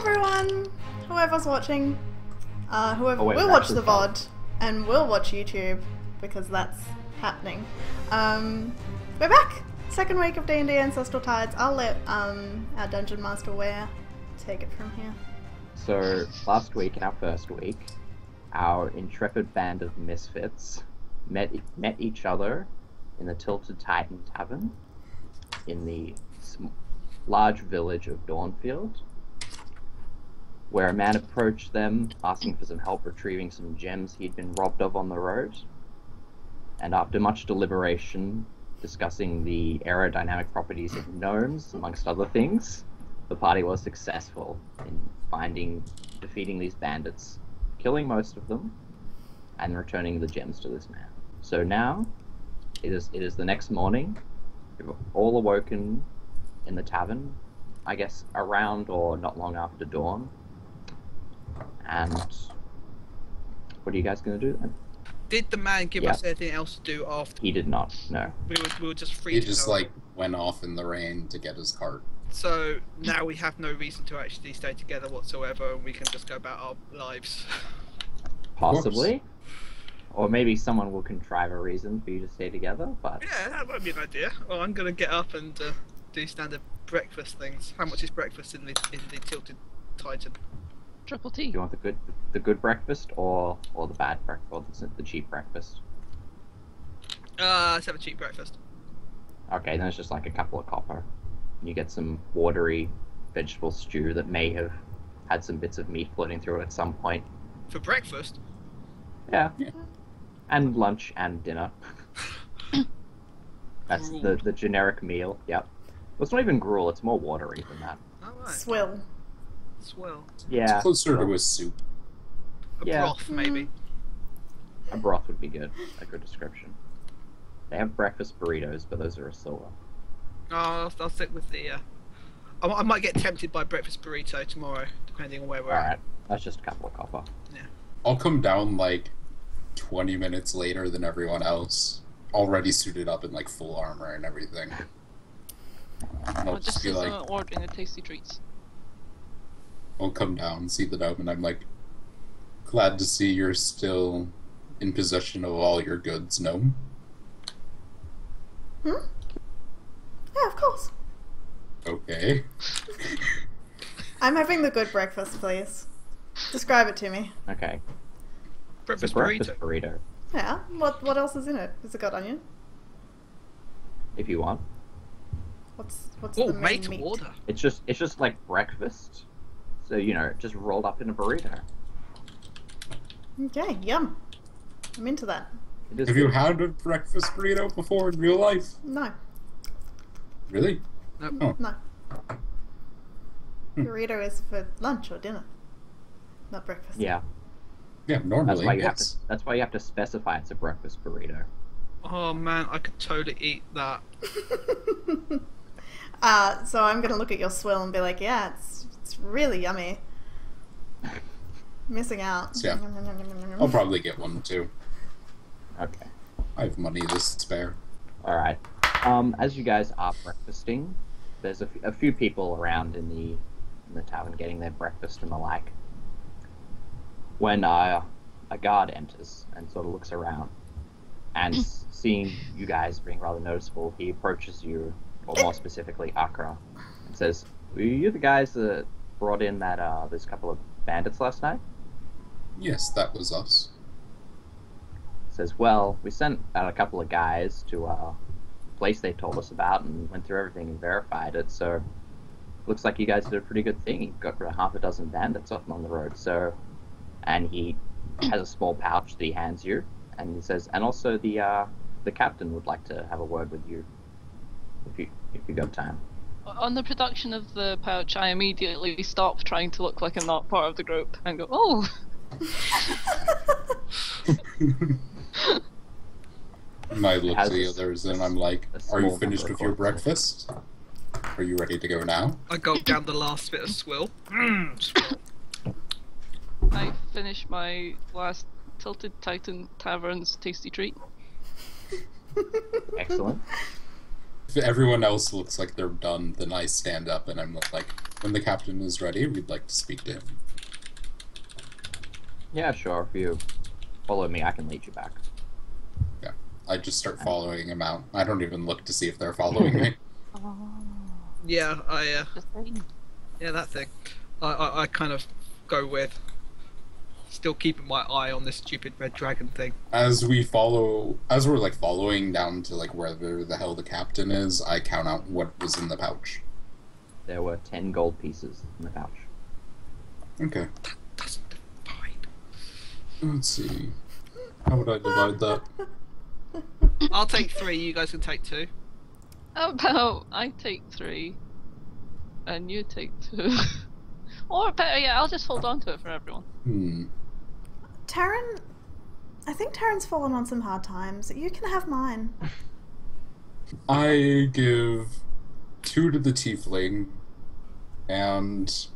everyone! Whoever's watching, whoever will watch the VOD and will watch YouTube, because that's happening. We're back! Second week of D&D Ancestral Tides. I'll let our Dungeon Master Ware take it from here. So, last week, in our first week, our intrepid band of misfits met each other in the Tilted Titan Tavern in the large village of Dawnfield, where a man approached them asking for some help retrieving some gems he'd been robbed of on the road. And after much deliberation, discussing the aerodynamic properties of gnomes, amongst other things, the party was successful in defeating these bandits, killing most of them, and returning the gems to this man. So now, it is the next morning. We've all awoken in the tavern, I guess around or not long after dawn. And what are you guys going to do then? Did the man give us anything else to do after? He did not, no. We were just free He to just, go. like, went off in the rain to get his cart. So now we have no reason to actually stay together whatsoever, and we can just go about our lives. Possibly. Or maybe someone will contrive a reason for you to stay together, but... Yeah, that might be an idea. Well, I'm going to get up and do standard breakfast things. How much is breakfast in the Tilted Titan? Triple Do T. you want the good breakfast or the bad breakfast, or the cheap breakfast? Let's have a cheap breakfast. Okay, then it's just like a couple of copper. You get some watery vegetable stew that may have had some bits of meat floating through it at some point. For breakfast? Yeah. And lunch and dinner. That's the generic meal, yep. Well, it's not even gruel, it's more watery than that. Alright. Swill. Swell. Yeah. It's closer to a soup. A broth, maybe. A broth would be good. A good description. They have breakfast burritos, but those are a silver. Oh, I'll stick with the... I might get tempted by breakfast burrito tomorrow, depending on where we're at. Alright, that's just a couple of copper. Yeah. I'll come down, like, 20 minutes later than everyone else, already suited up in, like, full armor and everything. And I'll Just be as like, I'm ordering the tasty treats. I'll come down, see the gnome, and I'm like, glad to see you're still in possession of all your goods, gnome. Hmm? Yeah, of course. Okay. I'm having the good breakfast, please. Describe it to me. Okay. It's Breakfast a breakfast burrito. burrito, Yeah, what else is in it? Has it got onion? if you want. What's Oh, the main made to meat? order. It's just like breakfast. So, you know, just rolled up in a burrito. Okay, yum. I'm into that. It is Have you good. had a breakfast burrito before in real life? No, Really? Nope. Oh. no. Burrito is for lunch or dinner, not breakfast. Yeah. Yeah, normally. That's why you have to specify it's a breakfast burrito. Oh man, I could totally eat that. So I'm gonna look at your swill and be like, yeah, it's really yummy. Missing out. Yeah. I'll probably get one too. Okay. I have money to spare. Alright. As you guys are breakfasting, there's a few people around in the tavern getting their breakfast and the like. When a guard enters and sort of looks around, and seeing you guys being rather noticeable, he approaches you, or more specifically Akra, and says, "Were you the guys that brought in that those couple of bandits last night?" Yes, that was us. Says, "Well, we sent out a couple of guys to a place they told us about and went through everything and verified it, so looks like you guys did a pretty good thing. You got rid of half a dozen bandits off on the road, so..." And he has a small pouch that he hands you, and he says, "And also the captain would like to have a word with you, if you got time." On the production of the pouch, I immediately stop trying to look like I'm not part of the group and go, oh! And I look Has to the others and I'm like, a are you small finished number with of your corpses. breakfast? Are you ready to go now? I gulped down the last bit of swill. Swill. I finish my last Tilted Titan Tavern's tasty treat. Excellent. If everyone else looks like they're done, then I stand up and I'm like, When the captain is ready, we'd like to speak to him. Yeah, sure. If you follow me, I can lead you back. Yeah, I just start following him out. I don't even look to see if they're following me. Yeah, yeah, that thing. I kind of go with still keeping my eye on this stupid red dragon thing. As we're like following down to like wherever the hell the captain is, I count out what was in the pouch. There were 10 gold pieces in the pouch. Okay. That doesn't divide. Let's see. How would I divide that? I'll take 3, you guys can take 2. How about I take 3 and you take 2? Or better, yeah, I'll just hold on to it for everyone. Tarron, I think Tarron's fallen on some hard times. You can have mine. I give 2 to the tiefling and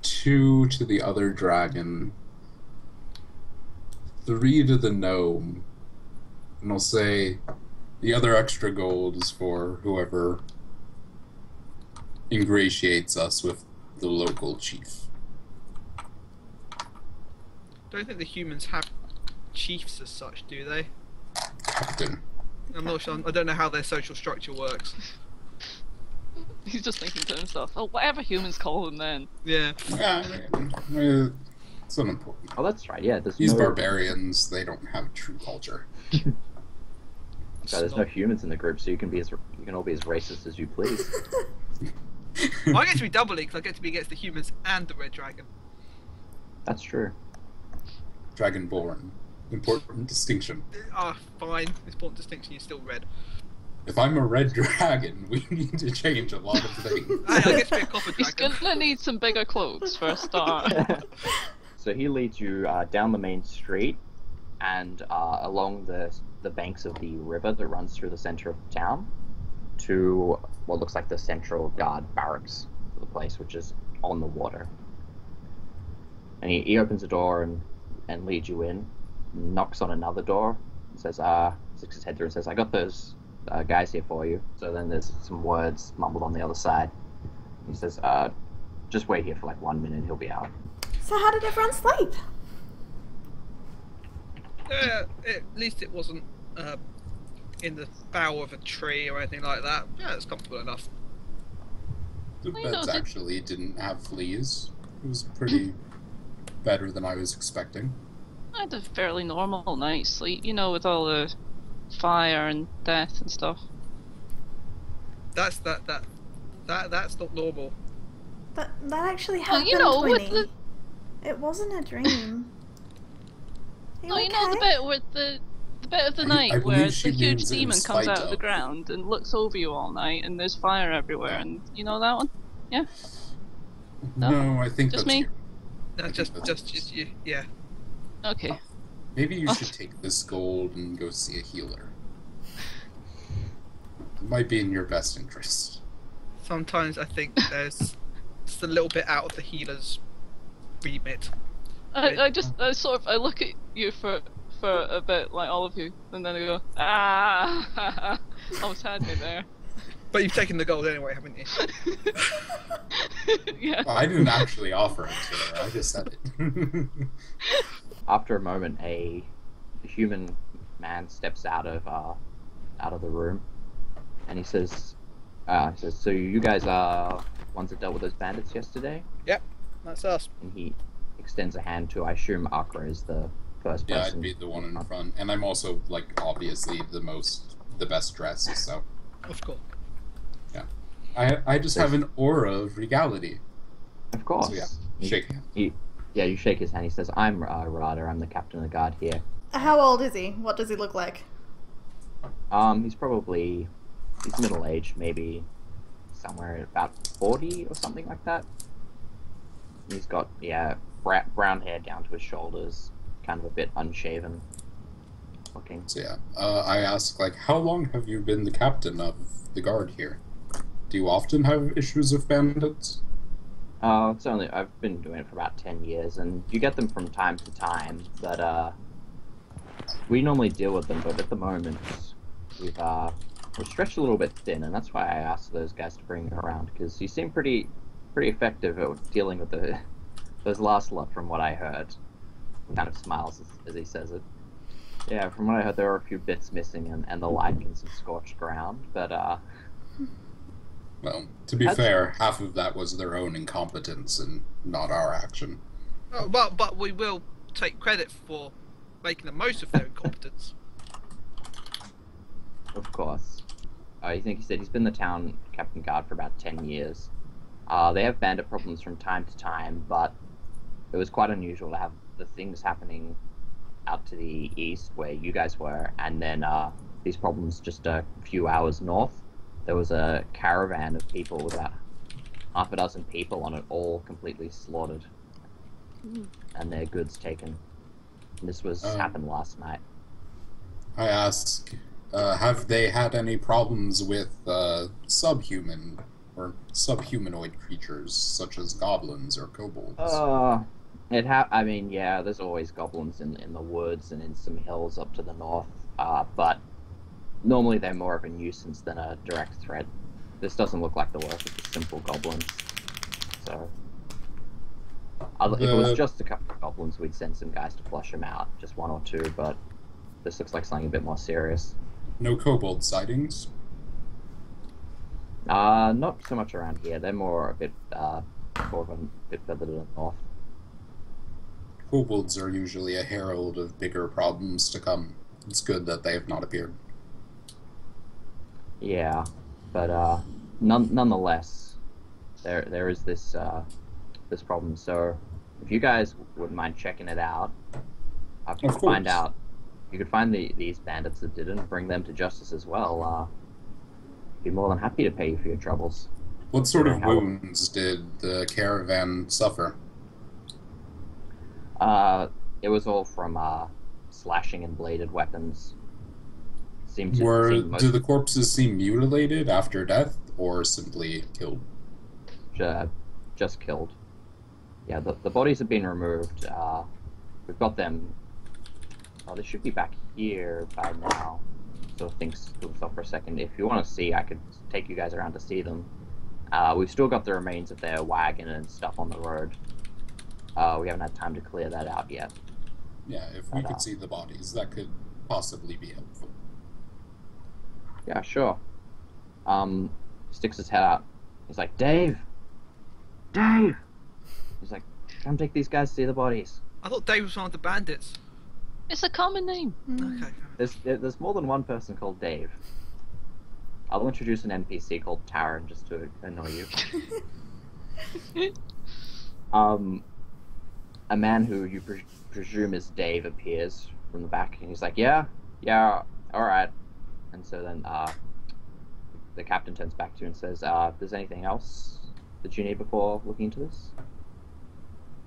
2 to the other dragon, 3 to the gnome, and I'll say the other extra gold is for whoever ingratiates us with the local chief. Don't think the humans have chiefs as such, do they? Captain. I'm not sure. I don't know how their social structure works. He's just thinking to himself, oh, whatever humans call them then. Yeah. It's unimportant. Oh, that's right. Yeah, These barbarians, they don't have true culture. So there's no humans in the group, so you can all be as racist as you please. I get to be doubling because I get to be against the humans and the red dragon. That's true. Dragonborn. Important distinction. Ah, fine. Important distinction. You're still red. If I'm a red dragon, we need to change a lot of things. I get to be a copper He's dragon. gonna need some bigger clothes for a start. So he leads you down the main street and along the banks of the river that runs through the center of the town to what looks like the central guard barracks for the place, which is on the water. And he opens the door and leads you in, knocks on another door, and says, sticks his head through and says, I got those guys here for you. So then there's some words mumbled on the other side. He says, just wait here for like 1 minute, he'll be out. So how did everyone sleep? At least it wasn't in the bough of a tree or anything like that. Yeah, it's comfortable enough. The Well, you beds know, actually didn't have fleas. It was pretty better than I was expecting. I had a fairly normal night's sleep, you know, with all the fire and death and stuff. That's not normal. That actually Well, happened, you know, with Wynne. It wasn't a dream. Are you Oh, you know the okay? bit with the bit of the I night believe where she the huge means in demon comes spite out of the of. ground and looks over you all night, and there's fire everywhere, and you know that one? Yeah. No? No, I think Just that's me? you. No, just you. Yeah. Okay. Maybe you Oh. should take this gold and go see a healer. It might be in your best interest. Sometimes I think there's just a little bit out of the healer's remit. I look at you for a bit, like all of you, and then I go, ah, almost had me there. But you've taken the gold anyway, haven't you? Yeah. Well, I didn't actually offer it to her, I just said it. After a moment, a human man steps out of the room, and he says, "So you guys are ones that dealt with those bandits yesterday?" Yep, that's us. And he extends a hand to, I assume Akra is the first Yeah, person. I'd be the one in front. And I'm also, like, obviously the best dressed, so. Of course. I just have an aura of regality. Of course. So yeah, He- shake hands. you shake his hand. He says, "I'm Rada. I'm the captain of the guard here." How old is he? What does he look like? He's middle-aged, maybe somewhere about 40 or something like that. He's got brown hair down to his shoulders, kind of a bit unshaven looking. So yeah, I ask, like, how long have you been the captain of the guard here? Do you often have issues with bandits? I've been doing it for about 10 years, and you get them from time to time, but we normally deal with them, but at the moment we've we're stretched a little bit thin, and that's why I asked those guys to bring you around, because you seem pretty effective at dealing with those last lot, from what I heard. He kind of smiles as he says it. Yeah, from what I heard, there were a few bits missing, and the like, and some scorched ground, but Well, to be fair, half of that was their own incompetence and not our action. Oh, but we will take credit for making the most of their incompetence. Of course. I think he said he's been the town captain guard for about 10 years. They have bandit problems from time to time, but it was quite unusual to have the things happening out to the east where you guys were, and then these problems just a few hours north. There was a caravan of people with about half a dozen people on it, all completely slaughtered, and their goods taken. And this happened last night. I ask, have they had any problems with subhuman or subhumanoid creatures such as goblins or kobolds? I mean, yeah, there's always goblins in the woods and in some hills up to the north, but normally they're more of a nuisance than a direct threat. This doesn't look like the work of the simple goblins. So, if it was just a couple of goblins, we'd send some guys to flush them out, just one or two, but this looks like something a bit more serious. No kobold sightings? Not so much around here. They're more a bit further to the north. Kobolds are usually a herald of bigger problems to come. It's good that they have not appeared. Yeah, but nonetheless, there is this problem. So, if you guys wouldn't mind checking it out, if you could find these bandits that didn't, bring them to justice as well. Be more than happy to pay you for your troubles. What sort of wounds did the caravan suffer? It was all from slashing and bladed weapons. Do the corpses seem mutilated after death, or simply killed? Just killed. Yeah, the bodies have been removed. We've got them. Oh, they should be back here by now. So things stop for a second. If you want to see, I could take you guys around to see them. We've still got the remains of their wagon and stuff on the road. We haven't had time to clear that out yet. Yeah, if we could see the bodies, that could possibly be helpful. Yeah, sure. Sticks his head out. He's like, Dave! Dave! He's like, come take these guys to see the bodies. I thought Dave was one of the bandits. It's a common name. Okay. There's more than one person called Dave. I'll introduce an NPC called Tarron just to annoy you. A man who you presume is Dave appears from the back, and he's like, yeah, alright. And so then the captain turns back to you and says, if there's anything else that you need before looking into this?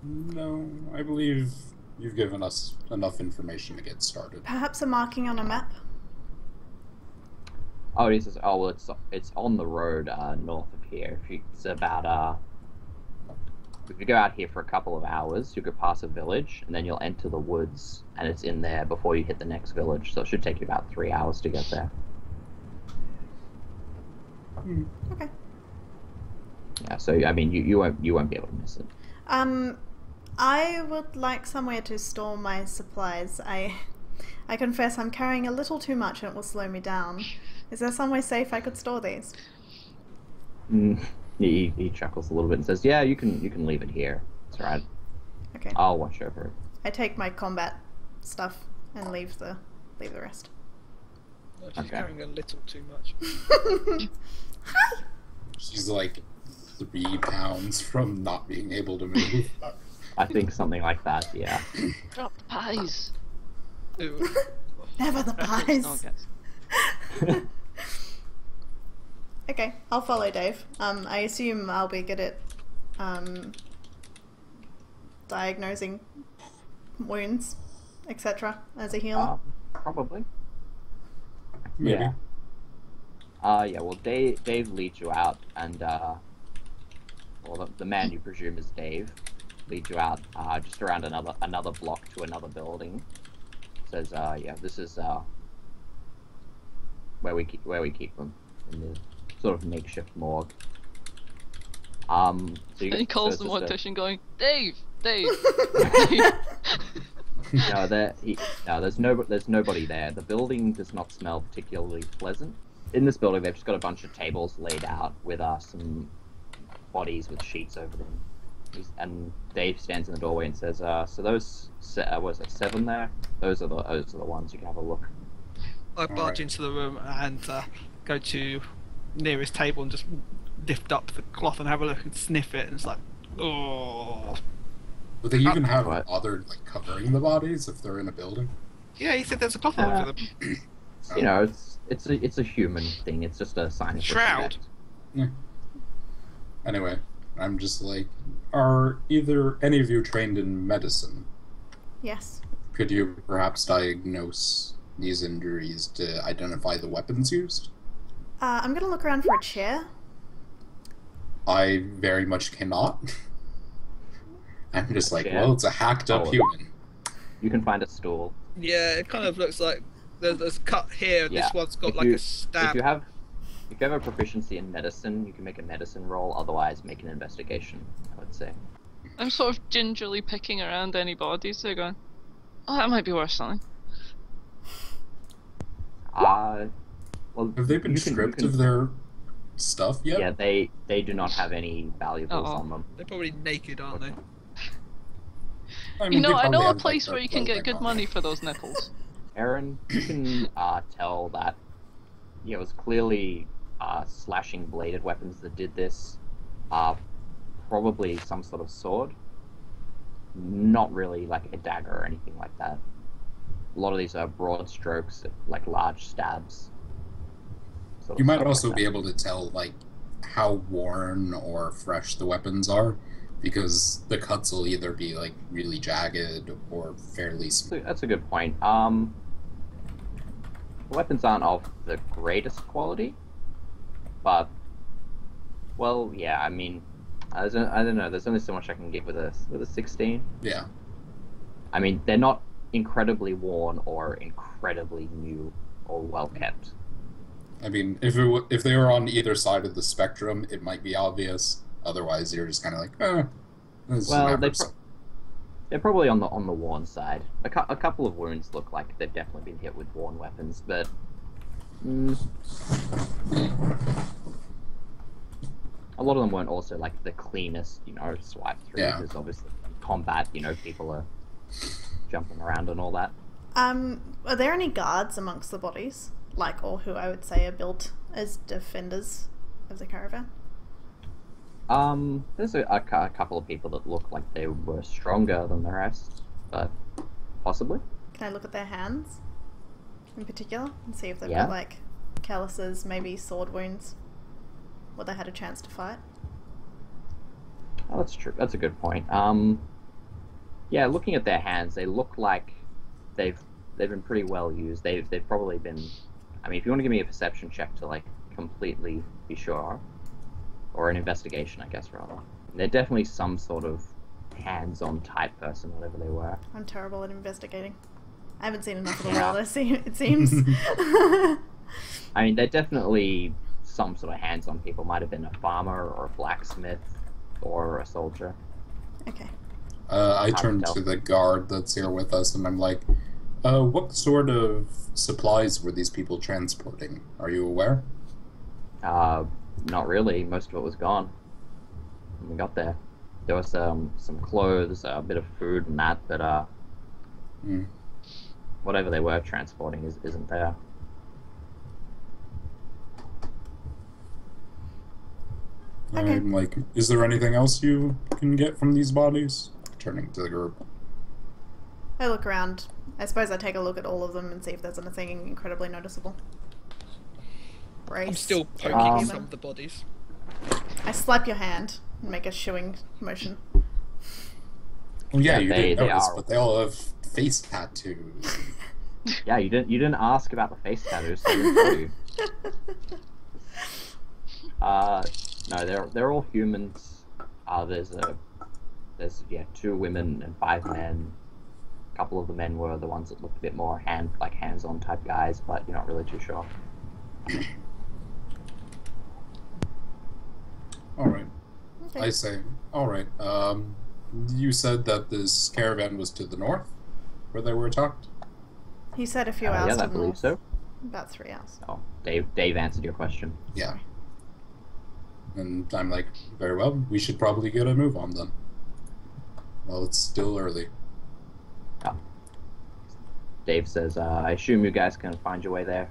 No, I believe you've given us enough information to get started. Perhaps a marking on a map? Oh, he says, oh, well, it's on the road north of here. It's about, if you go out here for a couple of hours, you could pass a village, and then you'll enter the woods, and it's in there before you hit the next village, so it should take you about 3 hours to get there. Okay. Yeah, so, I mean, you won't be able to miss it. I would like somewhere to store my supplies. I confess I'm carrying a little too much and it will slow me down. Is there somewhere safe I could store these? He chuckles a little bit and says, yeah, you can leave it here. It's alright. Okay. I'll watch over it. I take my combat stuff and leave the rest. She's carrying a little too much. Hi! She's like 3 pounds from not being able to move. I think something like that, yeah. Drop the pies. Ew. Never the pies. Okay, I'll follow Dave. I assume I'll be good at diagnosing wounds, etc. as a healer. Probably. Maybe. Yeah. Yeah, well, Dave leads you out, and, the man you presume is Dave leads you out, just around another block to another building. Says, yeah, this is where we keep them in the sort of makeshift morgue. So He calls the mortician, going, Dave, Dave. No, there's nobody there. The building does not smell particularly pleasant. In this building, they've just got a bunch of tables laid out with some bodies with sheets over them. And Dave stands in the doorway and says, "So those, was it 7 there? Those are the ones. You can have a look." I barge into the room and go to nearest table and just lift up the cloth and have a look and sniff it, and it's like, oh. Would they even have other covering the bodies if they're in a building? Yeah, he said there's a cloth over them. You know, it's a human thing. It's just a sign of shroud. respect. Yeah. Anyway, I'm just like, are either any of you trained in medicine? Yes. Could you perhaps diagnose these injuries to identify the weapons used? I'm gonna look around for a chair. I very much cannot. I'm just like, Yeah. well, it's a hacked up human. You can find a stool. Yeah, it kind of looks like there's a cut here. And this one's got a stab. If you have a proficiency in medicine, you can make a medicine roll. Otherwise, make an investigation, I would say. I'm sort of gingerly picking around any bodies. They're going, oh, that might be worth something. Well, Have they been stripped of their stuff yet? Yeah, they do not have any valuables on them. They're probably naked, aren't they? I mean, I know a place where you can get good money for those nipples. Eryn, you can tell that it was clearly slashing bladed weapons that did this. Probably some sort of sword. Not really like a dagger or anything like that. A lot of these are broad strokes, like large stabs. You might also be able to tell how worn or fresh the weapons are, because the cuts will either be really jagged or fairly smooth. That's a good point. The weapons aren't of the greatest quality, but well, yeah. I mean, I don't know. There's only so much I can give with a 16. Yeah. I mean, they're not incredibly worn or incredibly new or well kept. I mean, if they were on either side of the spectrum, it might be obvious. Otherwise, you're just kind of like, Well, they're probably on the worn side. A couple of wounds look like they've definitely been hit with worn weapons, but a lot of them weren't also the cleanest, swipe through. Yeah. Because obviously combat, people are jumping around and all that. Are there any guards amongst the bodies? Or who I would say are built as defenders of the caravan? There's a couple of people that look like they were stronger than the rest, but possibly. Can I look at their hands in particular and see if they've Yeah. got calluses, maybe sword wounds, or they had a chance to fight? Oh, that's true. That's a good point. Yeah, looking at their hands, they look like they've been pretty well used. They've probably been. I mean, if you want to give me a perception check to completely be sure, or an investigation, I guess rather. They're definitely some sort of hands-on type person, whatever they were. I'm terrible at investigating. I haven't seen enough of the world. It seems. I mean, they're definitely some sort of hands-on people. Might have been a farmer or a blacksmith or a soldier. Okay. I turn to the guard that's here with us, and I'm like, what sort of supplies were these people transporting? Are you aware? Not really. Most of it was gone when we got there. There was some clothes, a bit of food and that, but whatever they were transporting isn't there. Okay. I'm like, is there anything else you can get from these bodies? Turning to the group. I look around. I suppose I take a look at all of them and see if there's anything incredibly noticeable. Race. I'm still poking some of the bodies. I slap your hand and make a shooing motion. Well, yeah, you they didn't notice, are. but they all have face tattoos. Yeah, you didn't ask about the face tattoos, so I didn't tell you. No, they're all humans. There's 2 women and 5 men. A couple of the men were the ones that looked a bit more hands-on type guys, but you're not really too sure. Alright. Okay. I say, alright. You said that this caravan was to the north, where they were attacked? He said a few hours. Yeah, I believe so. About 3 hours. Oh, Dave answered your question. Yeah. And I'm like, very well, we should probably get a move on then. Well, it's still early. Oh. Dave says, I assume you guys can find your way there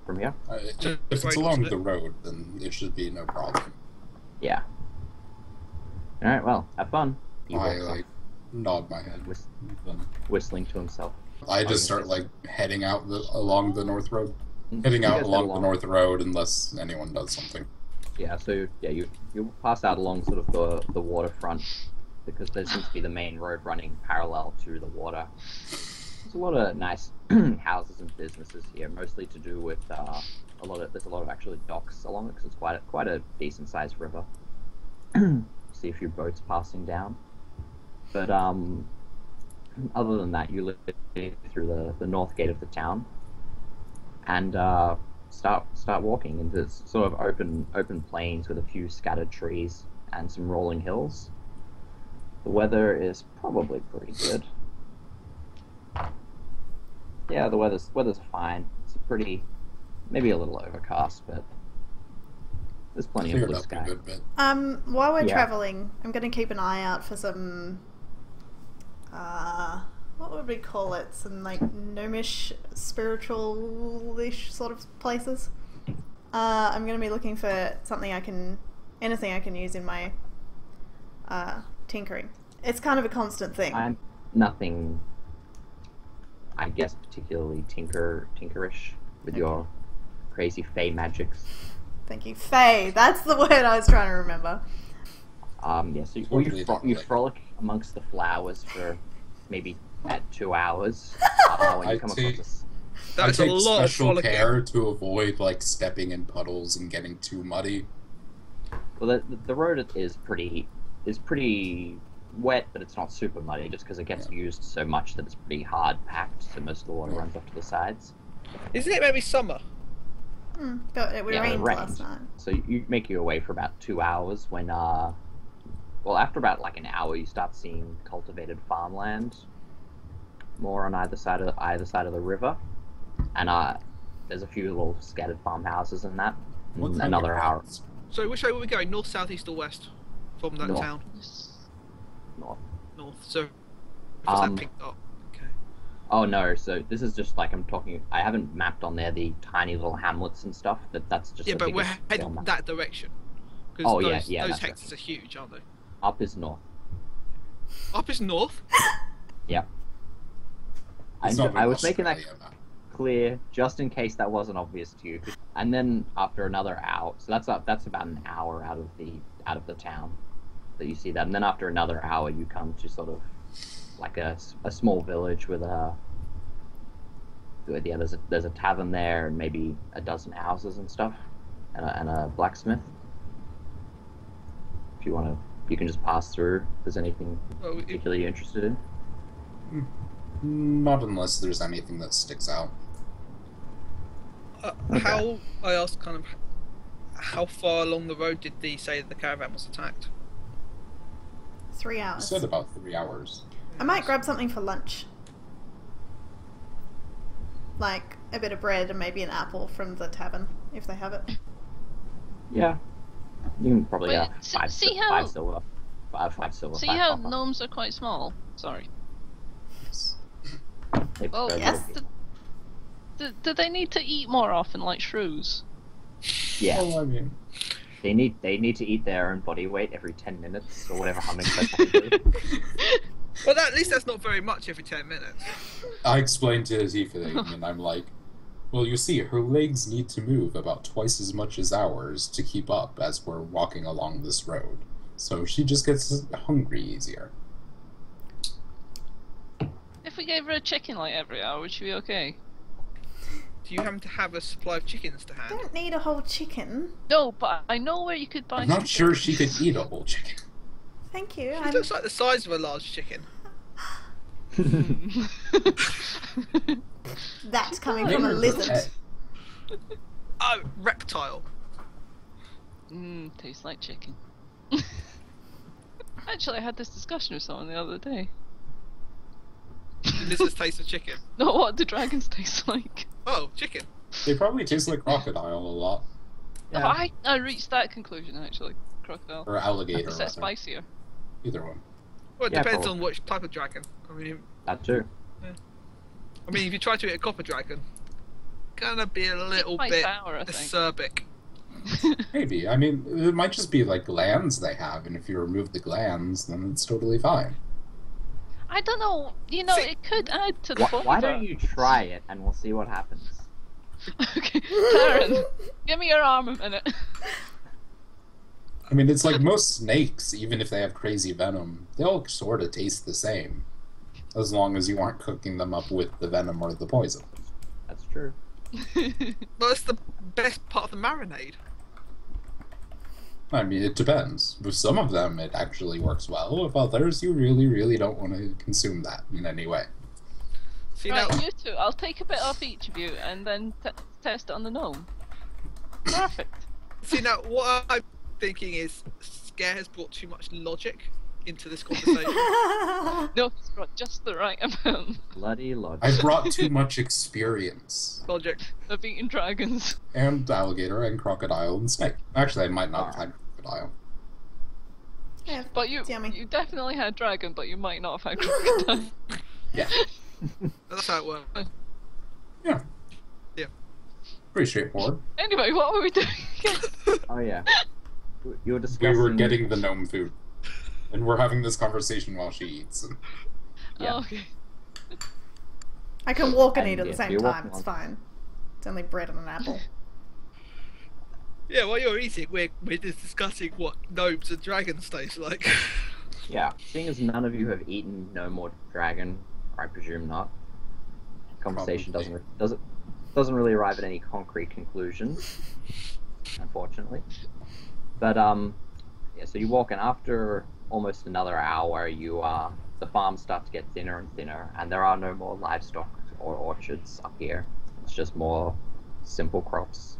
from here? If it's along the road, then it should be no problem. Yeah. Alright, well, have fun. I nod my head. Whistling to himself. I just start heading out along the north road. Heading out along the north road unless anyone does something. Yeah, so you pass out along sort of the waterfront because there seems to be the main road running parallel to the water. There's a lot of nice houses and businesses here, mostly to do with there's a lot of actually docks along it because it's quite a decent sized river. See a few boats passing down, but other than that, you live through the north gate of the town, and start walking into sort of open plains with a few scattered trees and some rolling hills. The weather is probably pretty good. Yeah, the weather's fine. It's maybe a little overcast, but there's plenty of blue sky. While we're traveling, I'm going to keep an eye out for some, what would we call it? Some gnomish, spiritual-ish sort of places. I'm going to be looking for anything I can use in my tinkering. It's kind of a constant thing. Nothing, I guess, particularly tinkerish with your crazy fey magics. Thank you. Fey, that's the word I was trying to remember. Yeah, so you frolic amongst the flowers for maybe 2 hours. When you come across That's a lot of special care to avoid stepping in puddles and getting too muddy. Well, the road is pretty wet, but it's not super muddy, just because it gets used so much that it's pretty hard packed, so most of the water runs off to the sides. Isn't it maybe summer? But it rained last night. So you make your way for about 2 hours when, after about an hour, you start seeing cultivated farmland more on either side of the river, and there's a few little scattered farmhouses and that. Another hour. So which way were we going? North, south, east, or west from that town? North. So that pink dot. Okay. Oh no, so this is just I haven't mapped on there the tiny little hamlets and stuff. That's just but we're heading that direction. Oh those those hexes are huge, aren't they? Up is north. Up is north? Yep. I was making that clear just in case that wasn't obvious to you. And then after another hour, so that's about an hour out of the town that you see that, and then after another hour you come to sort of a small village with there's a tavern there and maybe a dozen houses and stuff, and a blacksmith. If you want to, you can just pass through if there's anything particularly you're interested in. Not unless there's anything that sticks out. Okay. I asked how far along the road did they say that the caravan was attacked? 3 hours. I said about 3 hours. I might grab something for lunch. Like a bit of bread and maybe an apple from the tavern, if they have it. Yeah. You can probably get five silver. See how gnomes are quite small? Sorry. Well, yes. Do they need to eat more often, like shrews? Yeah. Well, I mean, they need to eat their own body weight every 10 minutes or whatever hummingbirds do. Well, at least that's not very much every 10 minutes. I explained to Tiefling, and I'm like, well, you see, her legs need to move about twice as much as ours to keep up as we're walking along this road. So she just gets hungry easier. If we gave her a chicken every hour, would she be okay? Do you happen to have a supply of chickens to hand? Don't need a whole chicken. No, but I know where you could buy. I'm not sure she could eat a whole chicken. Thank you. She looks like the size of a large chicken. That's coming from a lizard. Oh, reptile. Tastes like chicken. Actually, I had this discussion with someone the other day. This is taste of chicken. Not what do dragons taste like. Oh, chicken. They probably taste like crocodile a lot. Yeah. I reached that conclusion actually. Crocodile. Or alligator. Is that spicier? Either one. Well, it depends on which type of dragon. I mean, that too. Yeah. I mean, if you try to eat a copper dragon, gonna be a little bit sour, acerbic. Maybe. I mean, it might just be like glands they have, and if you remove the glands, then it's totally fine. I don't know. You know, it could add to the flavor. Why don't you try it and we'll see what happens? Okay, Tarron, give me your arm a minute. I mean, it's like most snakes, even if they have crazy venom, they'll sort of taste the same, as long as you aren't cooking them up with the venom or the poison. That's true. Well, it's the best part of the marinade. I mean, it depends. With some of them, it actually works well. With others, you really, really don't want to consume that in any way. See, right, now... you two, I'll take a bit off each of you and then test it on the gnome. Perfect. See, now, what I'm thinking is Scare has brought too much logic into this conversation. No, it's got just the right amount. Bloody logic. I brought too much experience. Logic. Of eating dragons. And alligator and crocodile and snake. Actually, I might not have had crocodile. Yeah, but you definitely had dragon, but you might not have had crocodile. Yeah. That's how it works. Yeah. Yeah. Pretty straightforward. Anyway, what were we doing again? Oh yeah. You were discussing... We were getting the gnome food. And we're having this conversation while she eats. Yeah. Oh, okay. I can walk and eat at the same time, it's fine. It's only bread and an apple. Yeah, while you're eating, we're just discussing what gnomes and dragons taste like. Yeah, seeing as none of you have eaten gnome or dragon, I presume not. Conversation doesn't really arrive at any concrete conclusions, unfortunately. But yeah, so you walk, and after almost another hour, the farm starts to get thinner and thinner, and there are no more livestock or orchards up here. It's just more simple crops.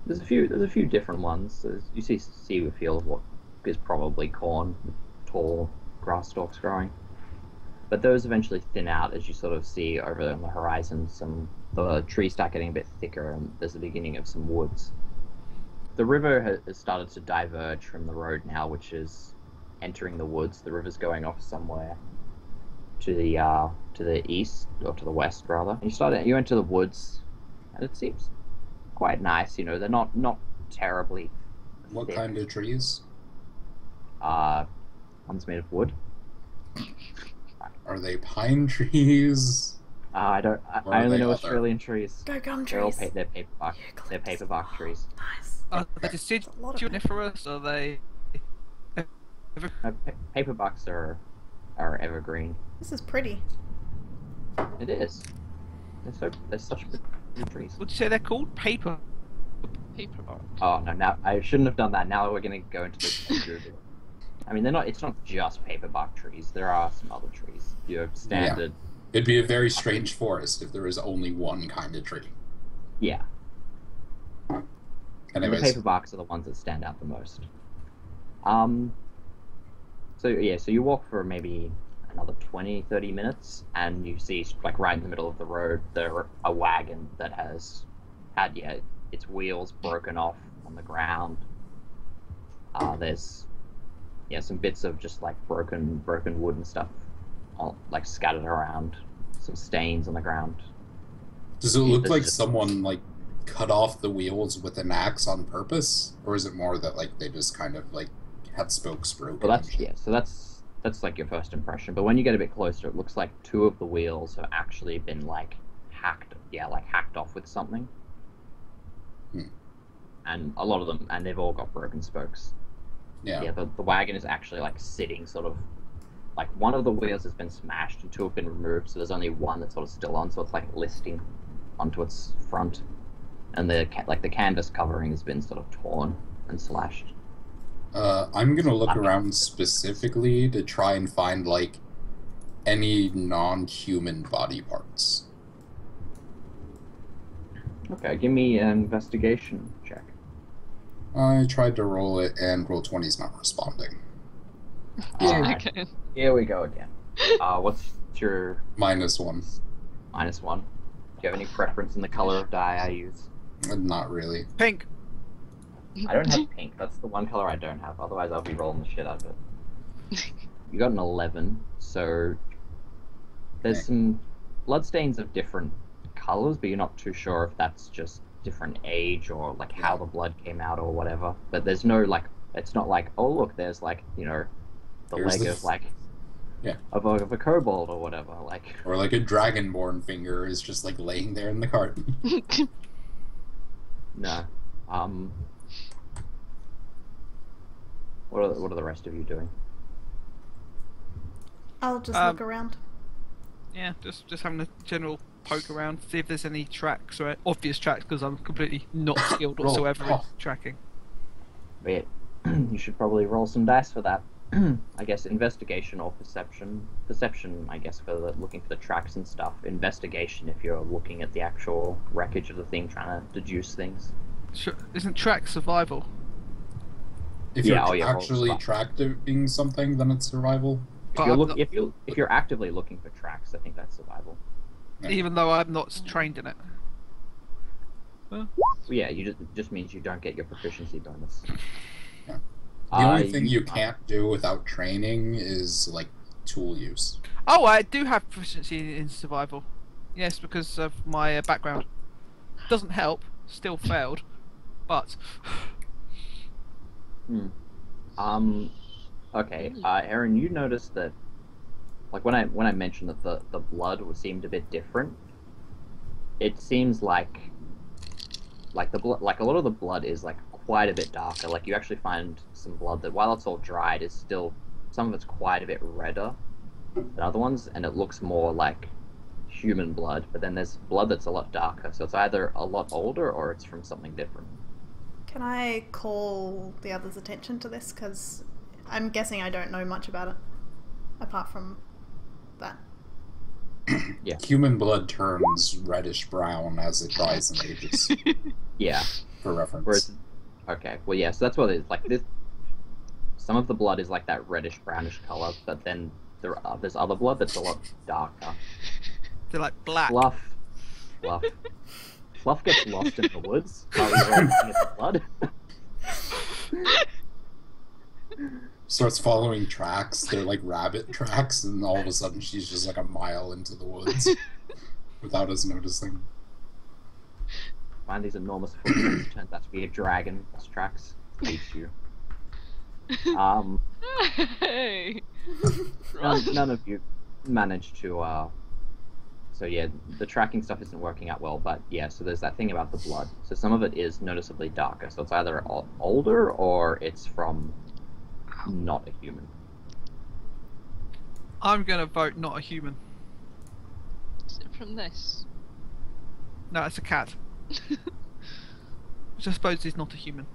There's a few different ones. You see a field of what is probably corn, with tall grass stalks growing. But those eventually thin out as you sort of see over on the horizon the trees start getting a bit thicker, and there's the beginning of some woods. The river has started to diverge from the road now, which is entering the woods. The river's going off somewhere to the east, or to the west rather. And you enter the woods, and it seems quite nice. You know, they're not terribly What thick. kind of trees? One's made of wood. Are they pine trees? I only know Australian trees. Go gum They're all trees. they're paperbark. They're paperbark trees. Nice. Are they deciduous? Are they... Paperbacks are evergreen. This is pretty. It is. They're such pretty trees. What'd you say they're called? Paperbark. Oh no! Now I shouldn't have done that. Now we're gonna go into the. I mean, it's not just paperbark trees. There are some other trees. You have standard. Yeah. It'd be a very strange forest if there was only one kind of tree. Yeah. Anyways. The paperbarks are the ones that stand out the most. So you walk for maybe another 20-30 minutes, and you see, like, right in the middle of the road, a wagon that has had its wheels broken off on the ground. There's some bits of just like broken wood and stuff, all, like, scattered around. Some stains on the ground. Does it look like someone like cut off the wheels with an axe on purpose, or is it more that like they just kind of like had spokes broken? Well, that's like your first impression. But when you get a bit closer, it looks like two of the wheels have actually been like hacked off with something. And a lot of them, and they've all got broken spokes. Yeah, the wagon is actually like sitting sort of, like, one of the wheels has been smashed and two have been removed, so there's only one that's sort of still on, so it's like listing onto its front. And the canvas covering has been sort of torn and slashed. I'm gonna look around specifically to try and find like any non-human body parts. Okay, give me an investigation check. I tried to roll it, and roll 20 is not responding. Okay. Here we go again. What's your... -1. -1. Do you have any preference in the color of dye I use? Not really. Pink. I don't have pink. That's the one color I don't have. Otherwise, I'll be rolling the shit out of it. You got an 11, so there's some bloodstains of different colors, but you're not too sure if that's just different age or like how the blood came out or whatever. But there's no like, it's not like, oh look, there's like, you know, the leg of like of a kobold or whatever, like, or like a dragonborn finger is just like laying there in the cart. No. What are the rest of you doing? I'll just look around. Yeah, just having a general poke around, see if there's any tracks or obvious tracks, because I'm completely not skilled whatsoever in tracking. Wait, you should probably roll some dice for that. I guess investigation or perception. Perception, I guess, for looking for the tracks and stuff. Investigation if you're looking at the actual wreckage of the thing, trying to deduce things. Sure. Isn't track survival? If you're actually tracking something, then it's survival. If you're actively looking for tracks, I think that's survival. Even though I'm not trained in it. Well, yeah, just means you don't get your proficiency bonus. Yeah. The only thing you can't do without training is like tool use. Oh, I do have proficiency in survival. Yes, because of my background. Doesn't help. Still failed, but. Okay, Eryn, you noticed that, like when I mentioned that the blood seemed a bit different. It seems like the blood, like a lot of the blood is like quite a bit darker. Like you actually find some blood that, while it's all dried, is still, some of it's quite a bit redder than other ones, and it looks more like human blood. But then there's blood that's a lot darker, so it's either a lot older or it's from something different. Can I call the others' attention to this? Because I'm guessing I don't know much about it, apart from that. Yeah. Human blood turns reddish brown as it dries and ages. Yeah. For reference. Okay, well, yeah, so that's what it is. Like, some of the blood is like that reddish brownish color, but then there's other blood that's a lot darker. They're like black. Fluff gets lost in the woods while we're all looking at the blood. Starts following tracks. They're like rabbit tracks, and all of a sudden she's just like a mile into the woods without us noticing. Find these enormous footprints. Turns out to be a dragon's tracks. Hates you. Hey. None of you managed to. So yeah, the tracking stuff isn't working out well, but yeah, so there's that thing about the blood. So some of it is noticeably darker, so it's either older or it's from not a human. I'm gonna vote not a human. Is it from this? No, it's a cat. Which I suppose is not a human.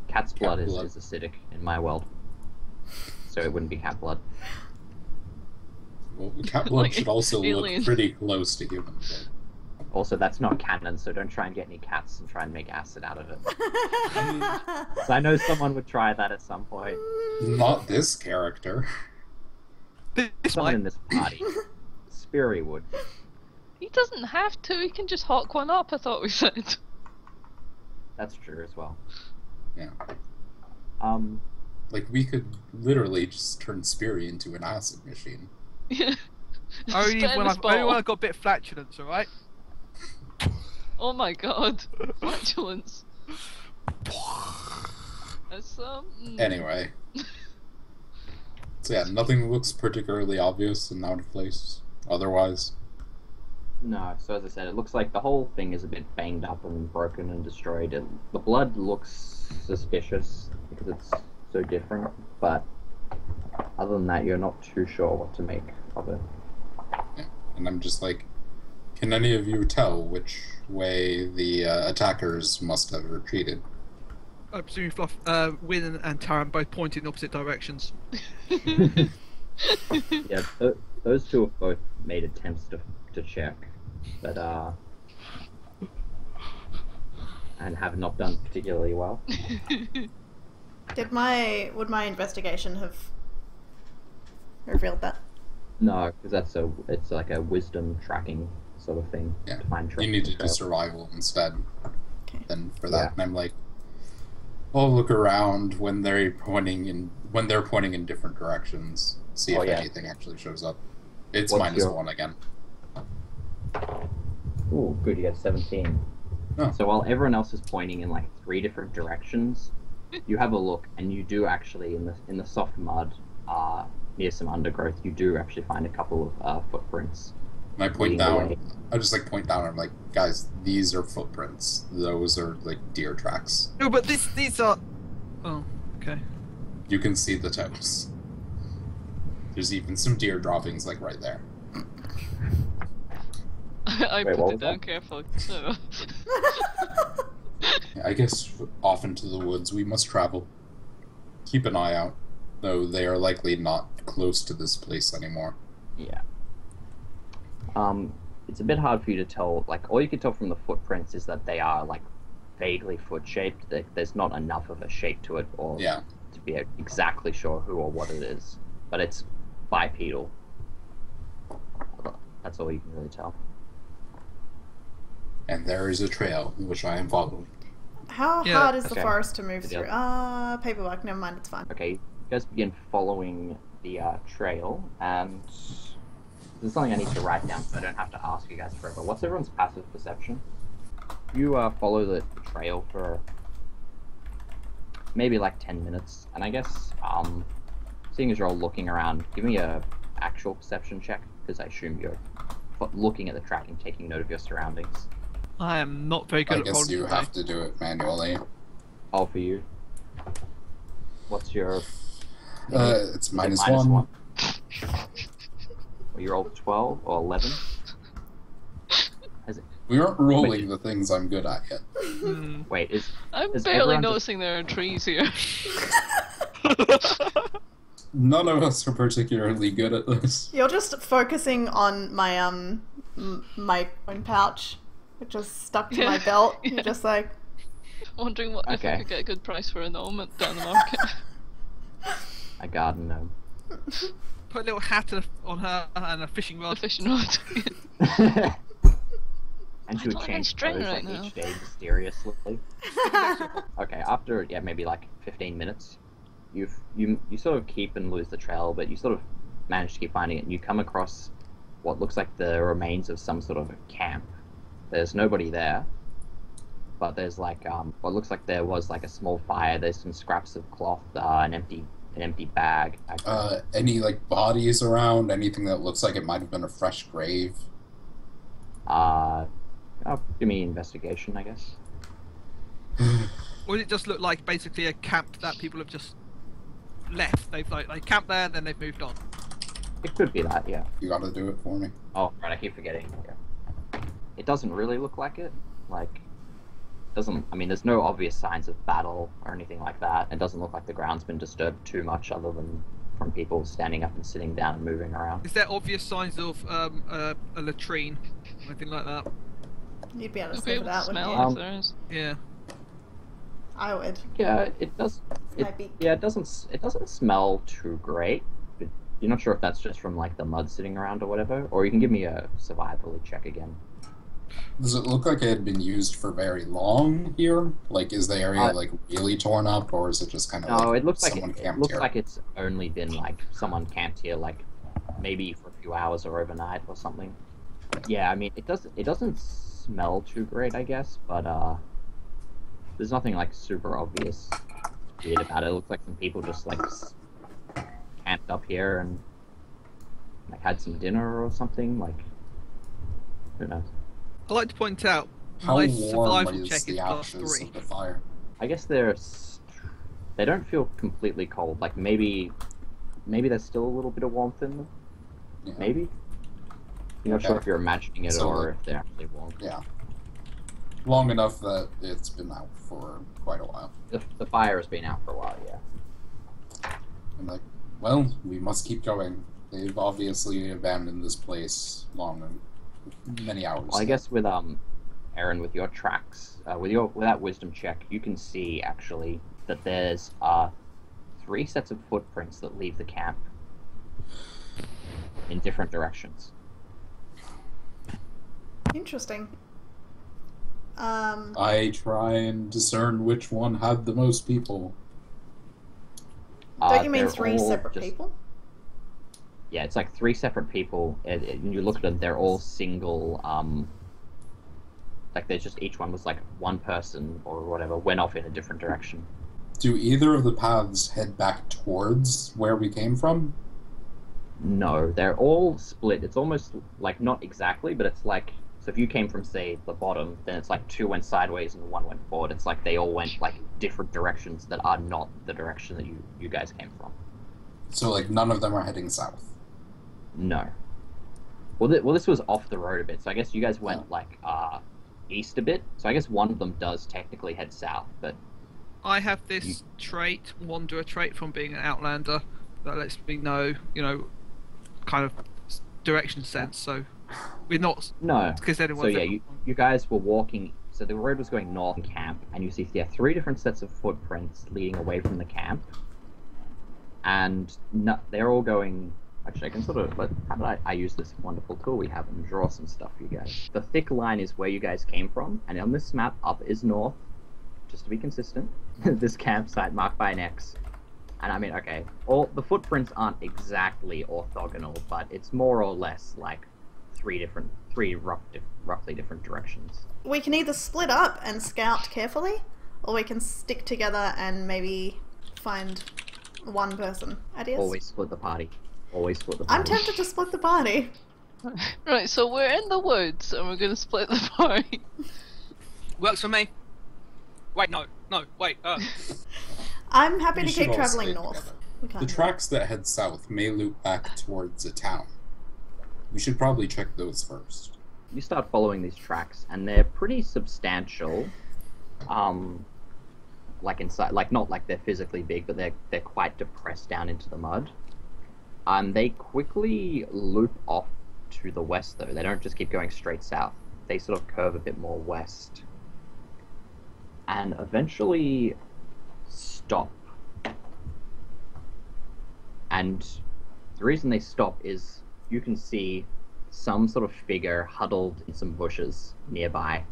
Cat's blood is acidic in my world, so it wouldn't be cat blood. Well, cat blood should also look pretty close to human blood. Also, that's not canon, so don't try and get any cats and try and make acid out of it. So I know someone would try that at some point. Not this character. Someone in this party. Spiry would. He doesn't have to, he can just hawk one up, I thought we said. That's true as well. Yeah. Like, we could literally just turn Spiry into an acid machine. Yeah. Only when I got a bit of flatulence, alright? Oh my god. Flatulence. That's, Anyway. So yeah, nothing looks particularly obvious and out of place, otherwise. No, so as I said, it looks like the whole thing is a bit banged up and broken and destroyed. The blood looks suspicious because it's so different, but other than that, you're not too sure what to make of it. Yeah. And I'm just like, can any of you tell which way the attackers must have retreated? I presume Fluff, Wynne and Tarron both point in opposite directions. Yeah, those two have both made attempts to check, but and have not done particularly well. Would my investigation have revealed that? No, because it's like a wisdom tracking sort of thing. Yeah, to find you need to do survival instead. Then for that, and I'm like, I'll look around when they're pointing in different directions, see if anything actually shows up. It's -1 again. Ooh, good, you get 17. Oh. So while everyone else is pointing in like 3 different directions, you have a look, and you do actually in the soft mud, near some undergrowth, you do actually find a couple of footprints. And I point down. I just like point down. I'm like, guys, these are footprints. Those are like deer tracks. No, but these are. Oh, okay. You can see the toes. There's even some deer droppings like right there. I put it down carefully. So. I guess off into the woods we must travel. Keep an eye out, though they are likely not close to this place anymore. Yeah. It's a bit hard for you to tell. Like, all you can tell from the footprints is that they are like vaguely foot-shaped. There's not enough of a shape to it, or to be exactly sure who or what it is. But it's bipedal. That's all you can really tell. And there is a trail which I am following. How hard is the forest to move through? Paperwork. Never mind. It's fine. Okay, you guys begin following the trail, and there's something I need to write down so I don't have to ask you guys forever. What's everyone's passive perception? You follow the trail for maybe like 10 minutes, and I guess, seeing as you're all looking around, give me a actual perception check, because I assume you're looking at the track and taking note of your surroundings. I am not very good at rolling. I guess you have to do it manually. All for you. What's your... it's -1. Well, you rolled 12 or 11? We aren't rolling the things I'm good at yet. Wait, I'm barely noticing there are trees here. None of us are particularly good at this. You're just focusing on my my phone pouch, which is stuck to my belt. You're just like wondering if I could get a good price for a gnome down the market. A garden gnome. Put a little hat on her and a fishing rod. A fishing rod. And she would change clothes like each day mysteriously. Okay, after maybe like 15 minutes, you sort of keep and lose the trail, but you sort of manage to keep finding it, and you come across what looks like the remains of some sort of a camp. There's nobody there, but there's like what looks like there was like a small fire. There's some scraps of cloth, an empty bag. Any like bodies around? Anything that looks like it might have been a fresh grave? Give me investigation, I guess. Would it just look like basically a camp that people have just left? They've they camped there, then they've moved on. It could be that, yeah. You gotta do it for me. Oh, right, I keep forgetting. Yeah. It doesn't really look like it. Like, I mean, there's no obvious signs of battle or anything like that. It doesn't look like the ground's been disturbed too much, other than from people standing up and sitting down and moving around. Is there obvious signs of a latrine, anything like that? You'd be able to sniff it out, wouldn't smell you? if there is. Yeah. I would. Yeah, it does. It doesn't smell too great. But you're not sure if that's just from like the mud sitting around or whatever. Or you can give me a survival check again. Does it look like it had been used for very long here? Like, is the area like really torn up, or is it just kind of? No, like it looks like someone it looks like it's only been like someone camped here, like maybe for a few hours or overnight or something. Yeah, I mean it doesn't smell too great, I guess, but there's nothing like super obvious weird about it. It looks like some people just like camped up here and like had some dinner or something. Like, who knows? I'd like to point out how my warm survival is check the is ashes +3. of the fire? I guess they don't feel completely cold. Like maybe there's still a little bit of warmth in them. Yeah. Maybe. You're not sure if you're imagining it or if they're actually warm. Yeah. Long enough that it's been out for quite a while. The fire has been out for a while, yeah. I'm like, well, we must keep going. They've obviously abandoned this place many hours. Well, I guess with Eryn, with your tracks, with that wisdom check, you can see actually that there's 3 sets of footprints that leave the camp in different directions. Interesting. I try and discern which one had the most people. Don't you mean 3 separate people? Yeah, it's like 3 separate people. And you look at them, they're all single. Like there's just each one was like one person or whatever went off in a different direction. Do either of the paths head back towards where we came from? No, they're all split. It's almost like not exactly, but it's like, so if you came from, say, the bottom, then it's like 2 went sideways and 1 went forward. It's like they all went like different directions that are not the direction that you guys came from. So like none of them are heading south? No. Well, this was off the road a bit, so I guess you guys went like east a bit. So I guess one of them does technically head south, but I have this trait, wanderer trait, from being an outlander that lets me know, kind of direction sense. So we're not because anyone. So yeah, you guys were walking. So the road was going north in camp, and you see 3 different sets of footprints leading away from the camp, and they're all going. Actually, I can sort of, how did I use this wonderful tool we have and draw some stuff for you guys. The thick line is where you guys came from, and on this map, up is north, just to be consistent. This campsite marked by an X. And I mean, okay, all the footprints aren't exactly orthogonal, but it's more or less like 3 roughly different directions. We can either split up and scout carefully, or we can stick together and maybe find one person. Ideas? Always split the party. I'm tempted to split the party. Right, so we're in the woods and we're gonna split the party. Works for me. Wait, no, wait. I'm happy We to should keep all traveling stay north. together. We can't The do tracks that head south may loop back towards a town. We should probably check those first. You start following these tracks, and they're pretty substantial. Like inside, like not like they're physically big, but they're quite depressed down into the mud. They quickly loop off to the west, though. They don't just keep going straight south. They sort of curve a bit more west, and eventually stop. And the reason they stop is you can see some sort of figure huddled in some bushes nearby.